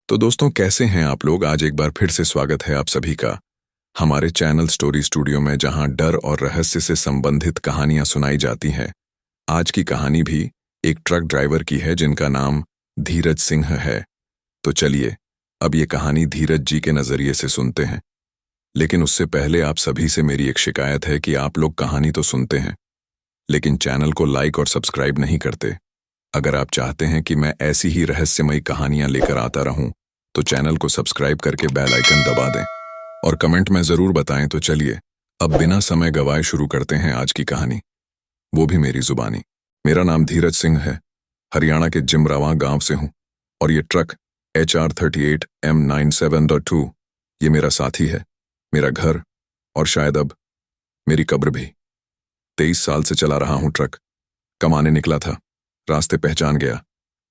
तो दोस्तों, कैसे हैं आप लोग। आज एक बार फिर से स्वागत है आप सभी का हमारे चैनल स्टोरी स्टूडियो में, जहां डर और रहस्य से संबंधित कहानियां सुनाई जाती हैं। आज की कहानी भी एक ट्रक ड्राइवर की है जिनका नाम धीरज सिंह है। तो चलिए अब ये कहानी धीरज जी के नजरिए से सुनते हैं। लेकिन उससे पहले आप सभी से मेरी एक शिकायत है कि आप लोग कहानी तो सुनते हैं लेकिन चैनल को लाइक और सब्सक्राइब नहीं करते। अगर आप चाहते हैं कि मैं ऐसी ही रहस्यमयी कहानियां लेकर आता रहूं तो चैनल को सब्सक्राइब करके बेल आइकन दबा दें और कमेंट में जरूर बताएं। तो चलिए अब बिना समय गवाए शुरू करते हैं आज की कहानी, वो भी मेरी जुबानी। मेरा नाम धीरज सिंह है, हरियाणा के जिमरावा गांव से हूं और ये ट्रक HR38M97.2 ये मेरा साथी है, मेरा घर और शायद अब मेरी कब्र भी। 23 साल से चला रहा हूं ट्रक। कमाने निकला था, रास्ते पहचान गया।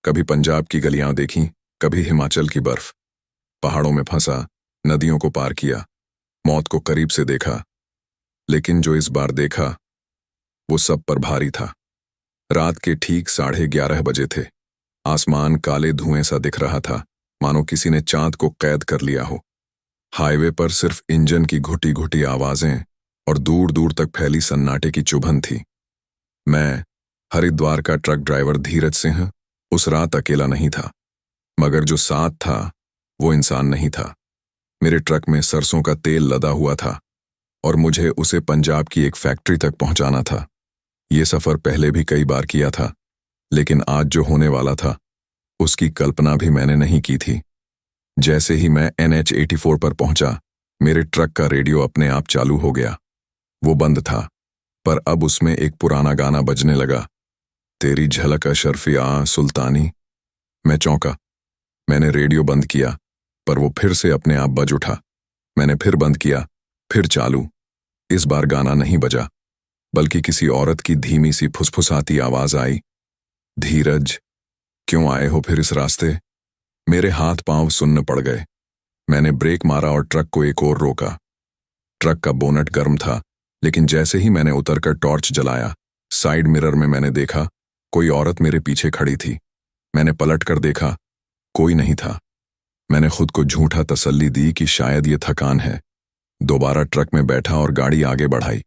कभी पंजाब की गलियां देखी, कभी हिमाचल की बर्फ। पहाड़ों में फंसा, नदियों को पार किया, मौत को करीब से देखा। लेकिन जो इस बार देखा वो सब पर भारी था। रात के ठीक 11:30 बजे थे। आसमान काले धुएं सा दिख रहा था, मानो किसी ने चांद को कैद कर लिया हो। हाईवे पर सिर्फ इंजन की घुटी घुटी आवाजें और दूर दूर तक फैली सन्नाटे की चुभन थी। मैं, हरिद्वार का ट्रक ड्राइवर धीरज सिंह, उस रात अकेला नहीं था, मगर जो साथ था वो इंसान नहीं था। मेरे ट्रक में सरसों का तेल लदा हुआ था और मुझे उसे पंजाब की एक फैक्ट्री तक पहुंचाना था। ये सफर पहले भी कई बार किया था, लेकिन आज जो होने वाला था उसकी कल्पना भी मैंने नहीं की थी। जैसे ही मैं NH84 पर पहुंचा, मेरे ट्रक का रेडियो अपने आप चालू हो गया। वो बंद था, पर अब उसमें एक पुराना गाना बजने लगा, तेरी झलक अशरफिया सुल्तानी। मैं चौंका। मैंने रेडियो बंद किया, पर वो फिर से अपने आप बज उठा। मैंने फिर बंद किया, फिर चालू। इस बार गाना नहीं बजा, बल्कि किसी औरत की धीमी सी फुसफुसाती आवाज आई, धीरज, क्यों आए हो फिर इस रास्ते। मेरे हाथ पांव सुन्न पड़ गए। मैंने ब्रेक मारा और ट्रक को एक और रोका। ट्रक का बोनट गर्म था, लेकिन जैसे ही मैंने उतरकर टॉर्च जलाया, साइड मिरर में मैंने देखा कोई औरत मेरे पीछे खड़ी थी। मैंने पलट कर देखा, कोई नहीं था। मैंने खुद को झूठा तसल्ली दी कि शायद ये थकान है। दोबारा ट्रक में बैठा और गाड़ी आगे बढ़ाई।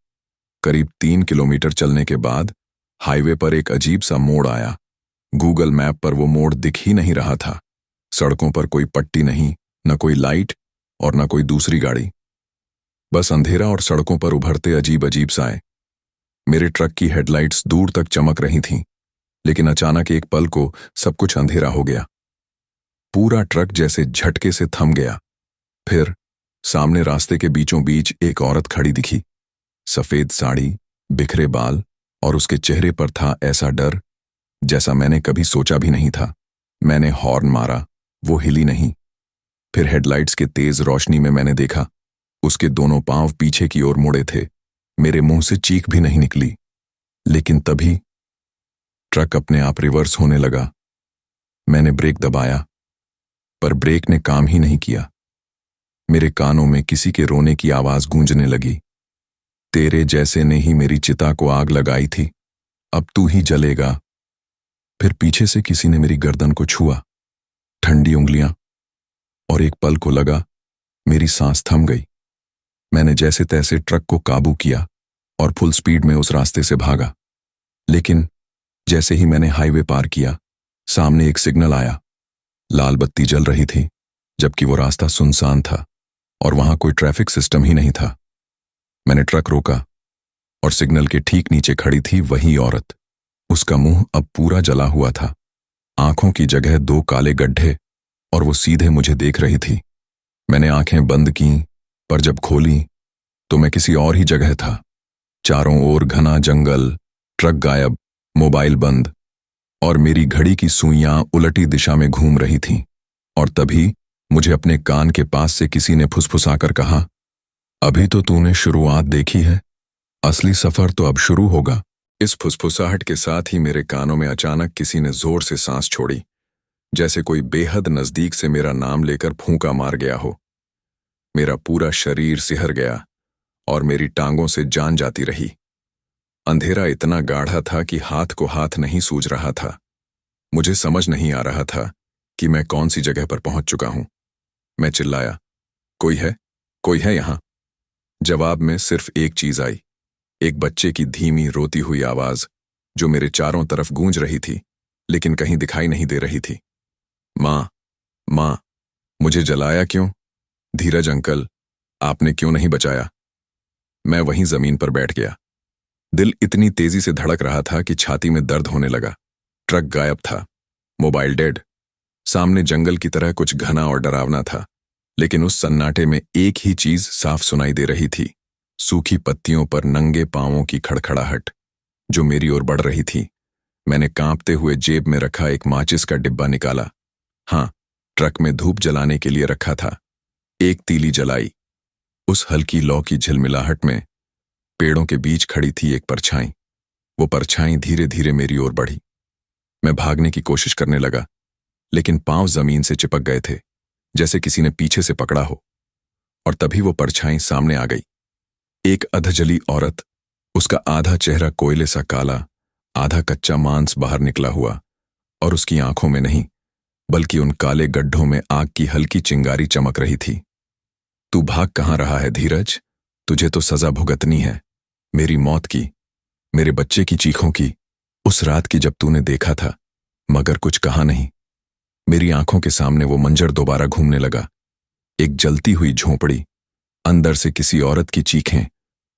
करीब 3 किलोमीटर चलने के बाद हाईवे पर एक अजीब सा मोड़ आया। गूगल मैप पर वो मोड़ दिख ही नहीं रहा था। सड़कों पर कोई पट्टी नहीं, न कोई लाइट और न कोई दूसरी गाड़ी, बस अंधेरा और सड़कों पर उभरते अजीब अजीब साए। मेरे ट्रक की हेडलाइट्स दूर तक चमक रही थीं, लेकिन अचानक एक पल को सब कुछ अंधेरा हो गया। पूरा ट्रक जैसे झटके से थम गया। फिर सामने रास्ते के बीचों बीच एक औरत खड़ी दिखी। सफेद साड़ी, बिखरे बाल और उसके चेहरे पर था ऐसा डर जैसा मैंने कभी सोचा भी नहीं था। मैंने हॉर्न मारा, वो हिली नहीं। फिर हेडलाइट्स के तेज रोशनी में मैंने देखा उसके दोनों पांव पीछे की ओर मुड़े थे। मेरे मुंह से चीख भी नहीं निकली। लेकिन तभी ट्रक अपने आप रिवर्स होने लगा। मैंने ब्रेक दबाया, पर ब्रेक ने काम ही नहीं किया। मेरे कानों में किसी के रोने की आवाज गूंजने लगी, तेरे जैसे ने ही मेरी चिता को आग लगाई थी, अब तू ही जलेगा। फिर पीछे से किसी ने मेरी गर्दन को छुआ, ठंडी उंगलियां, और एक पल को लगा मेरी सांस थम गई। मैंने जैसे तैसे ट्रक को काबू किया और फुल स्पीड में उस रास्ते से भागा। लेकिन जैसे ही मैंने हाईवे पार किया, सामने एक सिग्नल आया। लाल बत्ती जल रही थी, जबकि वो रास्ता सुनसान था और वहां कोई ट्रैफिक सिस्टम ही नहीं था। मैंने ट्रक रोका और सिग्नल के ठीक नीचे खड़ी थी वही औरत। उसका मुंह अब पूरा जला हुआ था, आंखों की जगह 2 काले गड्ढे, और वो सीधे मुझे देख रही थी। मैंने आंखें बंद की, पर जब खोली तो मैं किसी और ही जगह था। चारों ओर घना जंगल, ट्रक गायब, मोबाइल बंद, और मेरी घड़ी की सुइयां उलटी दिशा में घूम रही थीं। और तभी मुझे अपने कान के पास से किसी ने फुसफुसाकर कहा, अभी तो तूने शुरुआत देखी है, असली सफर तो अब शुरू होगा। इस फुसफुसाहट के साथ ही मेरे कानों में अचानक किसी ने जोर से सांस छोड़ी, जैसे कोई बेहद नजदीक से मेरा नाम लेकर फूंका मार गया हो। मेरा पूरा शरीर सिहर गया और मेरी टांगों से जान जाती रही। अंधेरा इतना गाढ़ा था कि हाथ को हाथ नहीं सूझ रहा था। मुझे समझ नहीं आ रहा था कि मैं कौन सी जगह पर पहुंच चुका हूं। मैं चिल्लाया, कोई है? कोई है यहां? जवाब में सिर्फ एक चीज आई, एक बच्चे की धीमी रोती हुई आवाज जो मेरे चारों तरफ गूंज रही थी लेकिन कहीं दिखाई नहीं दे रही थी। माँ, माँ, मुझे जलाया क्यों? धीरज अंकल, आपने क्यों नहीं बचाया? मैं वहीं जमीन पर बैठ गया। दिल इतनी तेजी से धड़क रहा था कि छाती में दर्द होने लगा। ट्रक गायब था, मोबाइल डेड। सामने जंगल की तरह कुछ घना और डरावना था, लेकिन उस सन्नाटे में एक ही चीज साफ सुनाई दे रही थी, सूखी पत्तियों पर नंगे पांवों की खड़खड़ाहट जो मेरी ओर बढ़ रही थी। मैंने कांपते हुए जेब में रखा एक माचिस का डिब्बा निकाला। हाँ, ट्रक में धूप जलाने के लिए रखा था। एक तीली जलाई। उस हल्की लौ की झिलमिलाहट में पेड़ों के बीच खड़ी थी एक परछाई। वो परछाई धीरे धीरे मेरी ओर बढ़ी। मैं भागने की कोशिश करने लगा, लेकिन पांव जमीन से चिपक गए थे, जैसे किसी ने पीछे से पकड़ा हो। और तभी वो परछाई सामने आ गई। एक अधजली औरत, उसका आधा चेहरा कोयले सा काला, आधा कच्चा मांस बाहर निकला हुआ, और उसकी आंखों में नहीं बल्कि उन काले गड्ढों में आग की हल्की चिंगारी चमक रही थी। तू भाग कहां रहा है धीरज? तुझे तो सजा भुगतनी है, मेरी मौत की, मेरे बच्चे की चीखों की, उस रात की जब तूने देखा था मगर कुछ कहा नहीं। मेरी आंखों के सामने वो मंजर दोबारा घूमने लगा। एक जलती हुई झोंपड़ी, अंदर से किसी औरत की चीखें,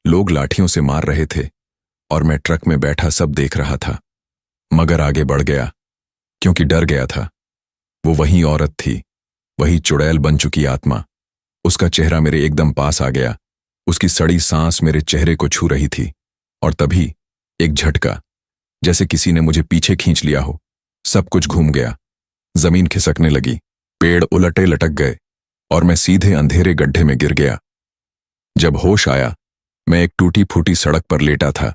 लोग लाठियों से मार रहे थे, और मैं ट्रक में बैठा सब देख रहा था, मगर आगे बढ़ गया क्योंकि डर गया था। वो वही औरत थी, वही चुड़ैल बन चुकी आत्मा। उसका चेहरा मेरे एकदम पास आ गया, उसकी सड़ी सांस मेरे चेहरे को छू रही थी, और तभी एक झटका, जैसे किसी ने मुझे पीछे खींच लिया हो। सब कुछ घूम गया, जमीन खिसकने लगी, पेड़ उलटे लटक गए, और मैं सीधे अंधेरे गड्ढे में गिर गया। जब होश आया, मैं एक टूटी फूटी सड़क पर लेटा था।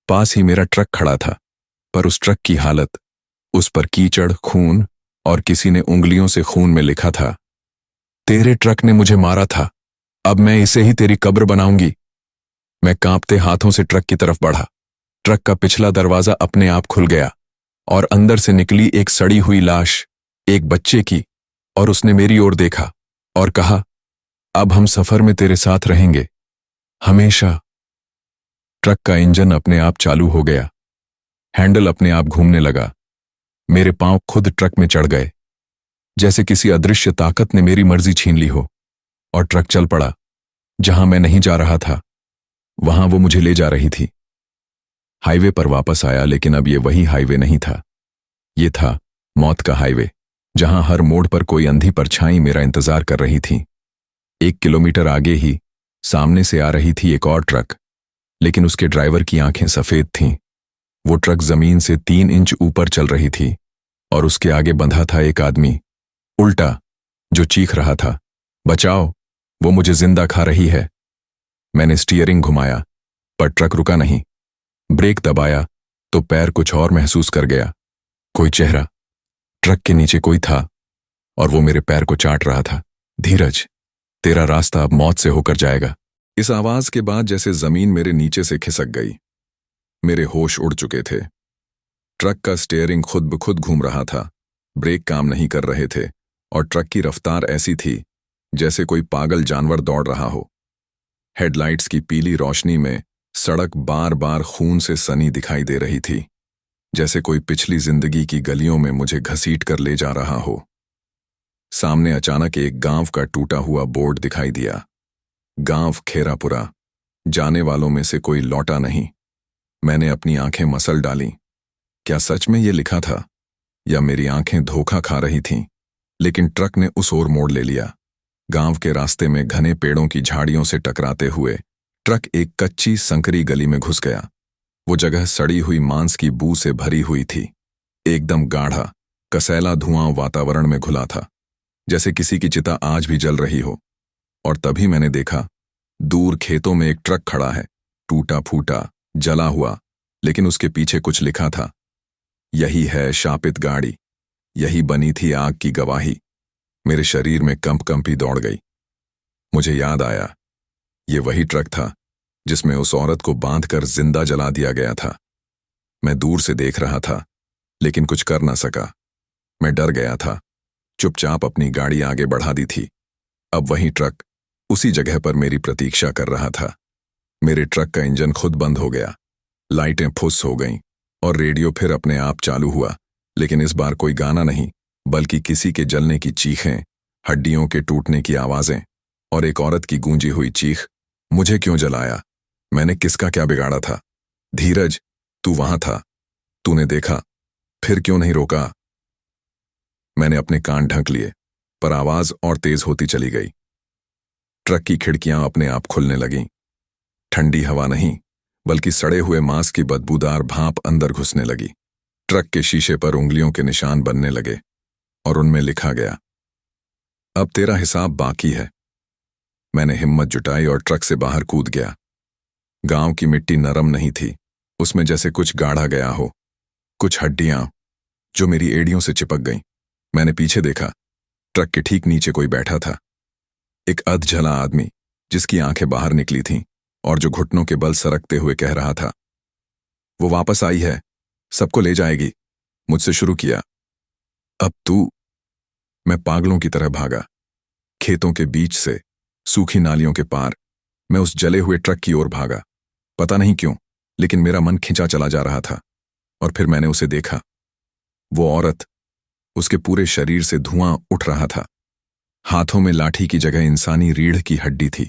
पास ही मेरा ट्रक खड़ा था, पर उस ट्रक की हालत, उस पर कीचड़, खून, और किसी ने उंगलियों से खून में लिखा था, तेरे ट्रक ने मुझे मारा था, अब मैं इसे ही तेरी कब्र बनाऊंगी। मैं कांपते हाथों से ट्रक की तरफ बढ़ा। ट्रक का पिछला दरवाजा अपने आप खुल गया, और अंदर से निकली एक सड़ी हुई लाश, एक बच्चे की, और उसने मेरी ओर देखा और कहा, अब हम सफर में तेरे साथ रहेंगे, हमेशा। ट्रक का इंजन अपने आप चालू हो गया, हैंडल अपने आप घूमने लगा, मेरे पांव खुद ट्रक में चढ़ गए, जैसे किसी अदृश्य ताकत ने मेरी मर्जी छीन ली हो, और ट्रक चल पड़ा। जहां मैं नहीं जा रहा था, वहां वो मुझे ले जा रही थी। हाईवे पर वापस आया, लेकिन अब ये वही हाईवे नहीं था। ये था मौत का हाईवे, जहां हर मोड़ पर कोई अंधी परछाई मेरा इंतजार कर रही थी। 1 किलोमीटर आगे ही सामने से आ रही थी एक और ट्रक, लेकिन उसके ड्राइवर की आंखें सफेद थीं। वो ट्रक जमीन से 3 इंच ऊपर चल रही थी, और उसके आगे बंधा था एक आदमी, उल्टा, जो चीख रहा था, बचाओ, वो मुझे जिंदा खा रही है। मैंने स्टीयरिंग घुमाया, पर ट्रक रुका नहीं। ब्रेक दबाया तो पैर कुछ और महसूस कर गया। कोई चेहरा, ट्रक के नीचे कोई था, और वो मेरे पैर को चाट रहा था। धीरज, तेरा रास्ता अब मौत से होकर जाएगा। इस आवाज के बाद जैसे जमीन मेरे नीचे से खिसक गई। मेरे होश उड़ चुके थे। ट्रक का स्टीयरिंग खुद ब खुद घूम रहा था, ब्रेक काम नहीं कर रहे थे, और ट्रक की रफ्तार ऐसी थी जैसे कोई पागल जानवर दौड़ रहा हो। हेडलाइट्स की पीली रोशनी में सड़क बार बार खून से सनी दिखाई दे रही थी, जैसे कोई पिछली जिंदगी की गलियों में मुझे घसीट कर ले जा रहा हो। सामने अचानक एक गांव का टूटा हुआ बोर्ड दिखाई दिया, गांव खेरापुरा, जाने वालों में से कोई लौटा नहीं। मैंने अपनी आंखें मसल डालीं। क्या सच में ये लिखा था, या मेरी आंखें धोखा खा रही थीं? लेकिन ट्रक ने उस ओर मोड़ ले लिया। गांव के रास्ते में घने पेड़ों की झाड़ियों से टकराते हुए ट्रक एक कच्ची संकरी गली में घुस गया। वो जगह सड़ी हुई मांस की बू से भरी हुई थी। एकदम गाढ़ा, कसैला धुआं वातावरण में घुला था, जैसे किसी की चिता आज भी जल रही हो। और तभी मैंने देखा, दूर खेतों में एक ट्रक खड़ा है, टूटा फूटा, जला हुआ, लेकिन उसके पीछे कुछ लिखा था। यही है शापित गाड़ी, यही बनी थी आग की गवाही। मेरे शरीर में कंपी दौड़ गई। मुझे याद आया, ये वही ट्रक था जिसमें उस औरत को बांधकर जिंदा जला दिया गया था। मैं दूर से देख रहा था, लेकिन कुछ कर ना सका। मैं डर गया था, चुपचाप अपनी गाड़ी आगे बढ़ा दी थी। अब वही ट्रक उसी जगह पर मेरी प्रतीक्षा कर रहा था। मेरे ट्रक का इंजन खुद बंद हो गया, लाइटें फुस हो गईं और रेडियो फिर अपने आप चालू हुआ, लेकिन इस बार कोई गाना नहीं, बल्कि किसी के जलने की चीखें, हड्डियों के टूटने की आवाजें और एक औरत की गूंजी हुई चीख। मुझे क्यों जलाया? मैंने किसका क्या बिगाड़ा था? धीरज, तू वहां था, तूने देखा, फिर क्यों नहीं रोका? मैंने अपने कान ढक लिए, पर आवाज और तेज होती चली गई। ट्रक की खिड़कियां अपने आप खुलने लगीं। ठंडी हवा नहीं, बल्कि सड़े हुए मांस की बदबूदार भाप अंदर घुसने लगी। ट्रक के शीशे पर उंगलियों के निशान बनने लगे और उनमें लिखा गया, अब तेरा हिसाब बाकी है। मैंने हिम्मत जुटाई और ट्रक से बाहर कूद गया। गांव की मिट्टी नरम नहीं थी, उसमें जैसे कुछ गाढ़ा गया हो, कुछ हड्डियां जो मेरी एड़ियों से चिपक गईं। मैंने पीछे देखा, ट्रक के ठीक नीचे कोई बैठा था, एक अधजला आदमी जिसकी आंखें बाहर निकली थीं और जो घुटनों के बल सरकते हुए कह रहा था, वो वापस आई है, सबको ले जाएगी। मुझसे शुरू किया, अब तू। मैं पागलों की तरह भागा, खेतों के बीच से, सूखी नालियों के पार। मैं उस जले हुए ट्रक की ओर भागा। पता नहीं क्यों, लेकिन मेरा मन खिंचा चला जा रहा था। और फिर मैंने उसे देखा, वो औरत, उसके पूरे शरीर से धुआं उठ रहा था। हाथों में लाठी की जगह इंसानी रीढ़ की हड्डी थी।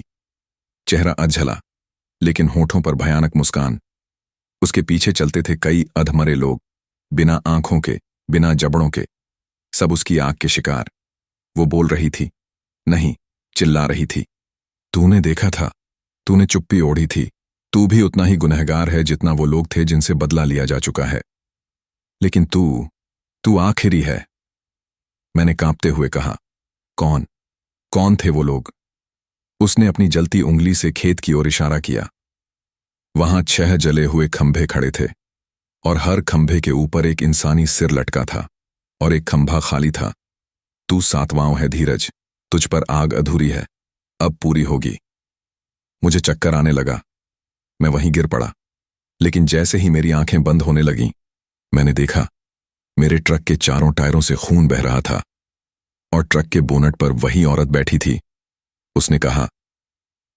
चेहरा अधजला, लेकिन होठों पर भयानक मुस्कान। उसके पीछे चलते थे कई अधमरे लोग, बिना आंखों के, बिना जबड़ों के, सब उसकी आग के शिकार। वो बोल रही थी, नहीं, चिल्ला रही थी, तूने देखा था, तूने चुप्पी ओढ़ी थी, तू भी उतना ही गुनहगार है जितना वो लोग थे जिनसे बदला लिया जा चुका है। लेकिन तू आखिरी है। मैंने कांपते हुए कहा, कौन थे वो लोग? उसने अपनी जलती उंगली से खेत की ओर इशारा किया। वहां 6 जले हुए खंभे खड़े थे और हर खंभे के ऊपर एक इंसानी सिर लटका था और एक खंभा खाली था। तू 7वां है धीरज, तुझ पर आग अधूरी है, अब पूरी होगी। मुझे चक्कर आने लगा, मैं वहीं गिर पड़ा। लेकिन जैसे ही मेरी आंखें बंद होने लगीं, मैंने देखा मेरे ट्रक के चारों टायरों से खून बह रहा था और ट्रक के बोनट पर वही औरत बैठी थी। उसने कहा,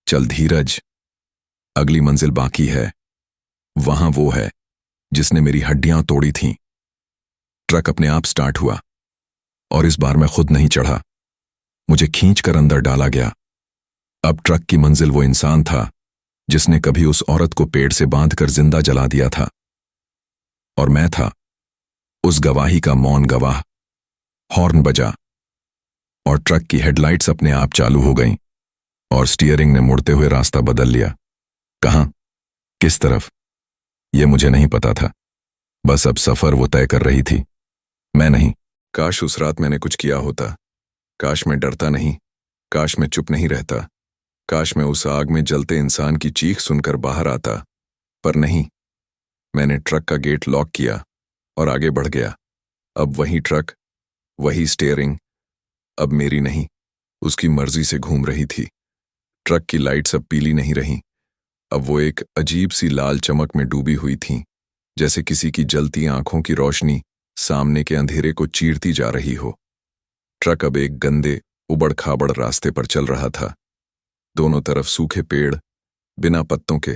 चल धीरज, अगली मंजिल बाकी है। वहां वो है जिसने मेरी हड्डियां तोड़ी थीं। ट्रक अपने आप स्टार्ट हुआ और इस बार मैं खुद नहीं चढ़ा, मुझे खींचकर अंदर डाला गया। अब ट्रक की मंजिल वो इंसान था जिसने कभी उस औरत को पेड़ से बांधकर जिंदा जला दिया था, और मैं था उस गवाही का मौन गवाह। हॉर्न बजा और ट्रक की हेडलाइट्स अपने आप चालू हो गईं और स्टीयरिंग ने मुड़ते हुए रास्ता बदल लिया। कहां, किस तरफ, यह मुझे नहीं पता था। बस अब सफर वो तय कर रही थी, मैं नहीं। काश उस रात मैंने कुछ किया होता। काश मैं डरता नहीं, काश मैं चुप नहीं रहता, काश मैं उस आग में जलते इंसान की चीख सुनकर बाहर आता। पर नहीं, मैंने ट्रक का गेट लॉक किया और आगे बढ़ गया। अब वही ट्रक, वही स्टीयरिंग, अब मेरी नहीं, उसकी मर्जी से घूम रही थी। ट्रक की लाइट्स अब पीली नहीं रहीं, अब वो एक अजीब सी लाल चमक में डूबी हुई थीं, जैसे किसी की जलती आंखों की रोशनी सामने के अंधेरे को चीरती जा रही हो। ट्रक अब एक गंदे, उबड़ खाबड़ रास्ते पर चल रहा था। दोनों तरफ सूखे पेड़, बिना पत्तों के,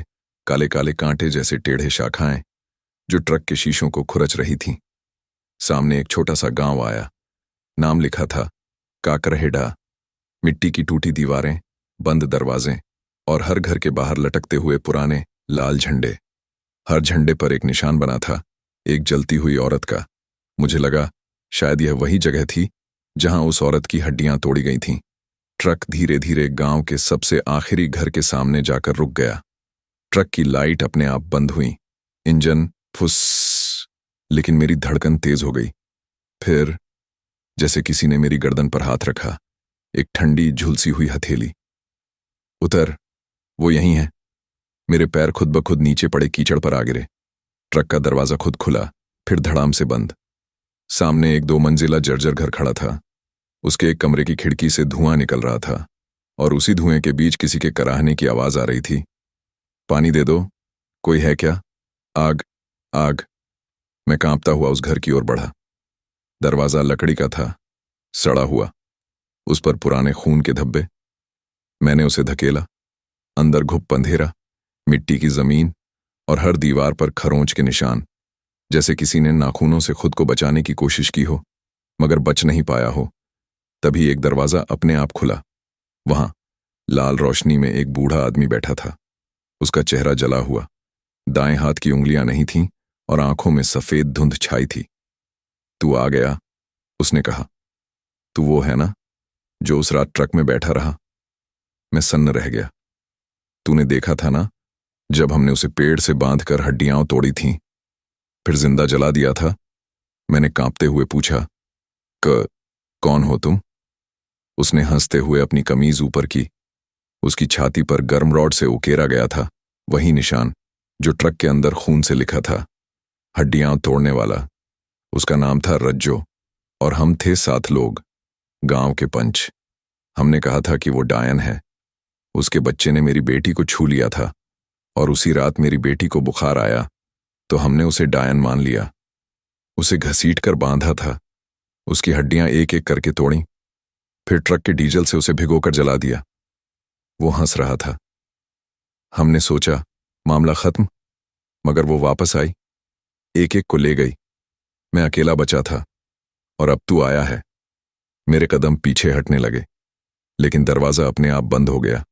काले काले कांटे जैसे टेढ़े शाखाएं जो ट्रक के शीशों को खुरच रही थीं। सामने एक छोटा सा गांव आया। नाम लिखा था काकरहेडा। मिट्टी की टूटी दीवारें, बंद दरवाजे और हर घर के बाहर लटकते हुए पुराने लाल झंडे। हर झंडे पर एक निशान बना था, एक जलती हुई औरत का। मुझे लगा शायद यह वही जगह थी जहां उस औरत की हड्डियां तोड़ी गई थीं। ट्रक धीरे धीरे गांव के सबसे आखिरी घर के सामने जाकर रुक गया। ट्रक की लाइट अपने आप बंद हुई, इंजन फुस, लेकिन मेरी धड़कन तेज हो गई। फिर जैसे किसी ने मेरी गर्दन पर हाथ रखा, एक ठंडी झुलसी हुई हथेली। उतर, वो यहीं है। मेरे पैर खुद ब खुद नीचे पड़े कीचड़ पर आ गिरे। ट्रक का दरवाजा खुद खुला, फिर धड़ाम से बंद। सामने एक 2 मंजिला जर्जर घर खड़ा था। उसके एक कमरे की खिड़की से धुआं निकल रहा था और उसी धुएं के बीच किसी के कराहने की आवाज आ रही थी। पानी दे दो, कोई है क्या? आग, आग। मैं कांपता हुआ उस घर की ओर बढ़ा। दरवाजा लकड़ी का था, सड़ा हुआ, उस पर पुराने खून के धब्बे। मैंने उसे धकेला। अंदर घुप अंधेरा, मिट्टी की जमीन और हर दीवार पर खरोंच के निशान, जैसे किसी ने नाखूनों से खुद को बचाने की कोशिश की हो मगर बच नहीं पाया हो। तभी एक दरवाजा अपने आप खुला। वहां लाल रोशनी में एक बूढ़ा आदमी बैठा था। उसका चेहरा जला हुआ, दाएं हाथ की उंगलियां नहीं थीं और आंखों में सफेद धुंध छाई थी। तू आ गया, उसने कहा। तू वो है ना जो उस रात ट्रक में बैठा रहा? मैं सन्न रह गया। तूने देखा था ना जब हमने उसे पेड़ से बांधकर हड्डियां तोड़ी थीं, फिर जिंदा जला दिया था? मैंने कांपते हुए पूछा। कौन हो तुम? उसने हंसते हुए अपनी कमीज ऊपर की। उसकी छाती पर गर्म रॉड से उकेरा गया था वही निशान जो ट्रक के अंदर खून से लिखा था, हड्डियां तोड़ने वाला। उसका नाम था रज्जो और हम थे 7 लोग, गांव के पंच। हमने कहा था कि वो डायन है। उसके बच्चे ने मेरी बेटी को छू लिया था और उसी रात मेरी बेटी को बुखार आया तो हमने उसे डायन मान लिया। उसे घसीट कर बांधा था, उसकी हड्डियां एक एक करके तोड़ी, फिर ट्रक के डीजल से उसे भिगोकर जला दिया। वो हंस रहा था। हमने सोचा मामला खत्म, मगर वो वापस आई, एक एक को ले गई। मैं अकेला बचा था और अब तू आया है। मेरे कदम पीछे हटने लगे, लेकिन दरवाजा अपने आप बंद हो गया।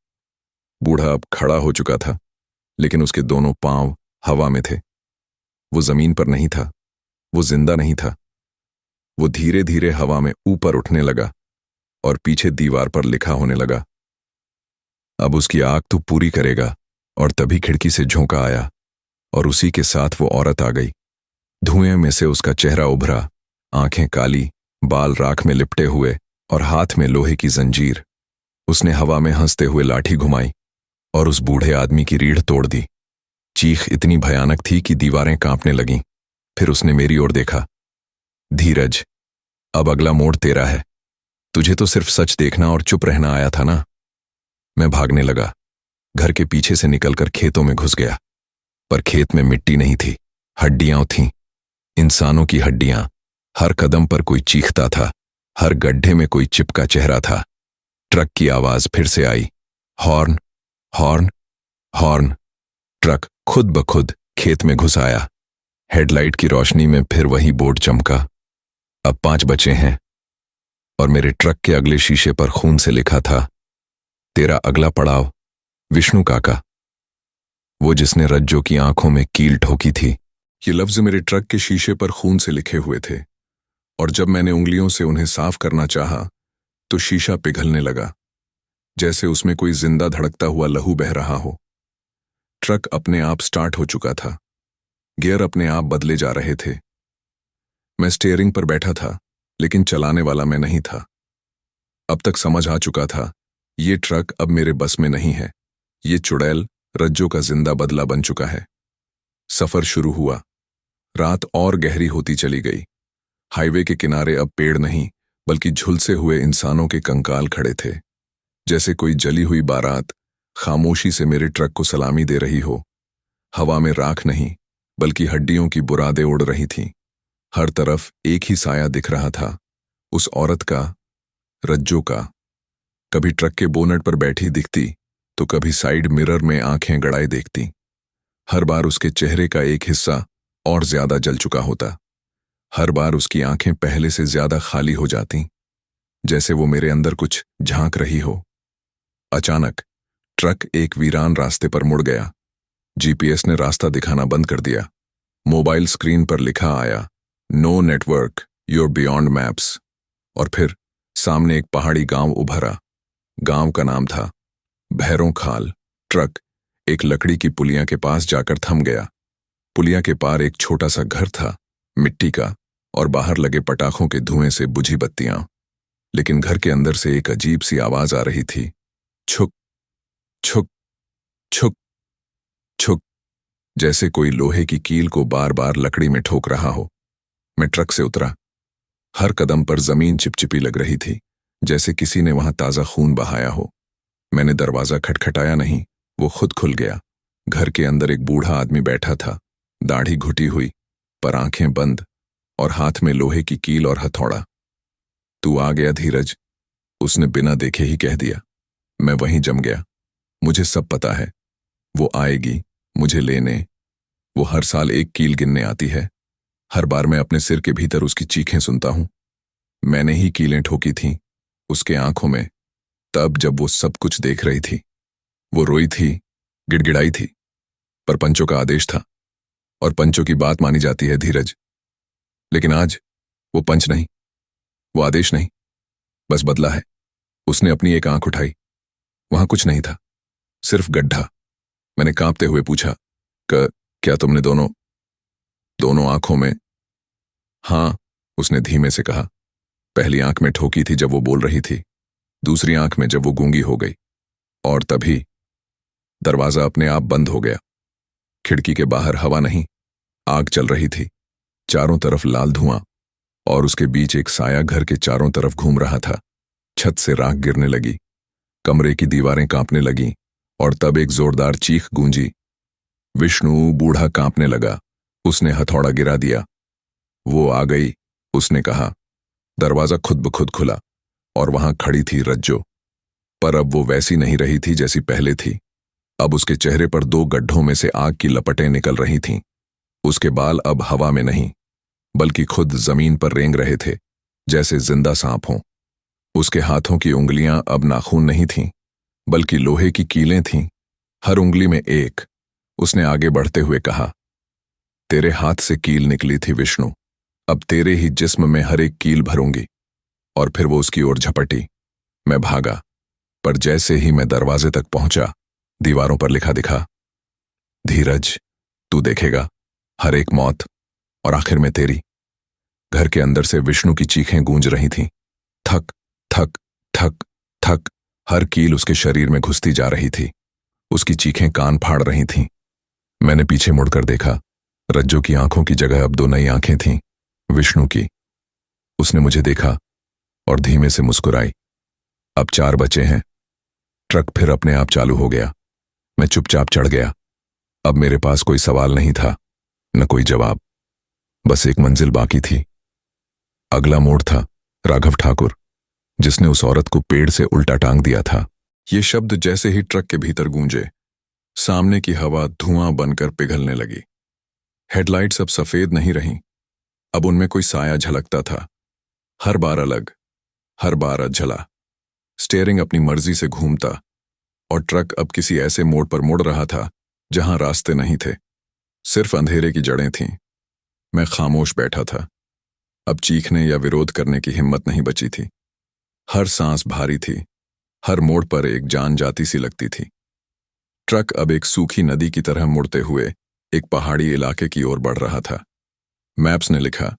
बूढ़ा अब खड़ा हो चुका था, लेकिन उसके दोनों पांव हवा में थे। वो जमीन पर नहीं था, वो जिंदा नहीं था। वो धीरे धीरे हवा में ऊपर उठने लगा और पीछे दीवार पर लिखा होने लगा, अब उसकी आग तू पूरी करेगा। और तभी खिड़की से झोंका आया और उसी के साथ वो औरत आ गई। धुएं में से उसका चेहरा उभरा, आंखें काली, बाल राख में लिपटे हुए और हाथ में लोहे की जंजीर। उसने हवा में हंसते हुए लाठी घुमाई और उस बूढ़े आदमी की रीढ़ तोड़ दी। चीख इतनी भयानक थी कि दीवारें कांपने लगीं। फिर उसने मेरी ओर देखा। धीरज, अब अगला मोड़ तेरा है। तुझे तो सिर्फ सच देखना और चुप रहना आया था ना? मैं भागने लगा, घर के पीछे से निकलकर खेतों में घुस गया। पर खेत में मिट्टी नहीं थी, हड्डियां थीं, इंसानों की हड्डियां। हर कदम पर कोई चीखता था, हर गड्ढे में कोई चिपका चेहरा था। ट्रक की आवाज फिर से आई, हॉर्न, हॉर्न, हॉर्न। ट्रक खुद ब खुद खेत में घुस आया। हेडलाइट की रोशनी में फिर वही बोर्ड चमका, अब 5 बचे हैं। और मेरे ट्रक के अगले शीशे पर खून से लिखा था, तेरा अगला पड़ाव विष्णु काका, वो जिसने रज्जो की आंखों में कील ठोकी थी। ये लफ्ज मेरे ट्रक के शीशे पर खून से लिखे हुए थे और जब मैंने उंगलियों से उन्हें साफ करना चाहा तो शीशा पिघलने लगा, जैसे उसमें कोई जिंदा धड़कता हुआ लहू बह रहा हो। ट्रक अपने आप स्टार्ट हो चुका था, गियर अपने आप बदले जा रहे थे। मैं स्टीयरिंग पर बैठा था, लेकिन चलाने वाला मैं नहीं था। अब तक समझ आ चुका था, ये ट्रक अब मेरे बस में नहीं है। ये चुड़ैल रज्जो का जिंदा बदला बन चुका है। सफर शुरू हुआ। रात और गहरी होती चली गई। हाईवे के किनारे अब पेड़ नहीं, बल्कि झुलसे हुए इंसानों के कंकाल खड़े थे, जैसे कोई जली हुई बारात खामोशी से मेरे ट्रक को सलामी दे रही हो। हवा में राख नहीं, बल्कि हड्डियों की बुरादें उड़ रही थीं। हर तरफ एक ही साया दिख रहा था, उस औरत का, रज्जो का। कभी ट्रक के बोनट पर बैठी दिखती तो कभी साइड मिरर में आंखें गड़ाए देखती। हर बार उसके चेहरे का एक हिस्सा और ज्यादा जल चुका होता। हर बार उसकी आंखें पहले से ज्यादा खाली हो जाती, जैसे वो मेरे अंदर कुछ झांक रही हो। अचानक ट्रक एक वीरान रास्ते पर मुड़ गया। जीपीएस ने रास्ता दिखाना बंद कर दिया। मोबाइल स्क्रीन पर लिखा आया, no network, you're beyond maps. और फिर सामने एक पहाड़ी गांव उभरा। गांव का नाम था भैरों खाल। ट्रक एक लकड़ी की पुलिया के पास जाकर थम गया। पुलिया के पार एक छोटा सा घर था, मिट्टी का, और बाहर लगे पटाखों के धुएं से बुझी बत्तियां। लेकिन घर के अंदर से एक अजीब सी आवाज आ रही थी, छुक छुक छुक छुक, जैसे कोई लोहे की कील को बार बार लकड़ी में ठोक रहा हो। मैं ट्रक से उतरा। हर कदम पर जमीन चिपचिपी लग रही थी, जैसे किसी ने वहां ताजा खून बहाया हो। मैंने दरवाजा खटखटाया नहीं, वो खुद खुल गया। घर के अंदर एक बूढ़ा आदमी बैठा था, दाढ़ी घुटी हुई, पर आंखें बंद और हाथ में लोहे की कील और हथौड़ा। तू आ गया धीरज, उसने बिना देखे ही कह दिया। मैं वहीं जम गया। मुझे सब पता है। वो आएगी मुझे लेने। वो हर साल एक कील गिनने आती है। हर बार मैं अपने सिर के भीतर उसकी चीखें सुनता हूं। मैंने ही कीलें ठोकी थीं उसके आंखों में, तब जब वो सब कुछ देख रही थी। वो रोई थी, गिड़गिड़ाई थी, पर पंचों का आदेश था, और पंचों की बात मानी जाती है धीरज। लेकिन आज वो पंच नहीं, वो आदेश नहीं, बस बदला है। उसने अपनी एक आंख उठाई। वहां कुछ नहीं था, सिर्फ गड्ढा। मैंने कांपते हुए पूछा, क्या तुमने दोनों दोनों आंखों में? हाँ, उसने धीमे से कहा। पहली आंख में ठोकी थी जब वो बोल रही थी, दूसरी आंख में जब वो गूंगी हो गई। और तभी दरवाजा अपने आप बंद हो गया। खिड़की के बाहर हवा नहीं, आग चल रही थी। चारों तरफ लाल धुआं, और उसके बीच एक साया घर के चारों तरफ घूम रहा था। छत से राख गिरने लगी, कमरे की दीवारें कांपने लगीं, और तब एक जोरदार चीख गूंजी। विष्णु बूढ़ा कांपने लगा। उसने हथौड़ा गिरा दिया। वो आ गई, उसने कहा। दरवाजा खुद ब खुद खुला, और वहां खड़ी थी रज्जो। पर अब वो वैसी नहीं रही थी जैसी पहले थी। अब उसके चेहरे पर दो गड्ढों में से आग की लपटें निकल रही थीं। उसके बाल अब हवा में नहीं, बल्कि खुद जमीन पर रेंग रहे थे, जैसे जिंदा सांप हों। उसके हाथों की उंगलियां अब नाखून नहीं थीं, बल्कि लोहे की कीलें थीं, हर उंगली में एक। उसने आगे बढ़ते हुए कहा, तेरे हाथ से कील निकली थी विष्णु, अब तेरे ही जिस्म में हर एक कील भरूंगी। और फिर वो उसकी ओर झपटी। मैं भागा, पर जैसे ही मैं दरवाजे तक पहुंचा, दीवारों पर लिखा दिखा, धीरज, तू देखेगा हर एक मौत, और आखिर में तेरी। घर के अंदर से विष्णु की चीखें गूंज रही थीं। थक थक थक थक, हर कील उसके शरीर में घुसती जा रही थी। उसकी चीखें कान फाड़ रही थीं। मैंने पीछे मुड़कर देखा। रज्जो की आंखों की जगह अब दो नई आंखें थीं, विष्णु की। उसने मुझे देखा और धीमे से मुस्कुराई। अब 4 बचे हैं। ट्रक फिर अपने आप चालू हो गया। मैं चुपचाप चढ़ गया। अब मेरे पास कोई सवाल नहीं था, न कोई जवाब। बस एक मंजिल बाकी थी। अगला मोड़ था राघव ठाकुर, जिसने उस औरत को पेड़ से उल्टा टांग दिया था। ये शब्द जैसे ही ट्रक के भीतर गूंजे, सामने की हवा धुआं बनकर पिघलने लगी। हेडलाइट्स अब सफेद नहीं रहीं, अब उनमें कोई साया झलकता था, हर बार अलग, हर बार अधजला। स्टीयरिंग अपनी मर्जी से घूमता, और ट्रक अब किसी ऐसे मोड़ पर मुड़ रहा था जहां रास्ते नहीं थे, सिर्फ अंधेरे की जड़ें थीं। मैं खामोश बैठा था। अब चीखने या विरोध करने की हिम्मत नहीं बची थी। हर सांस भारी थी, हर मोड़ पर एक जान जाती सी लगती थी। ट्रक अब एक सूखी नदी की तरह मुड़ते हुए एक पहाड़ी इलाके की ओर बढ़ रहा था। मैप्स ने लिखा,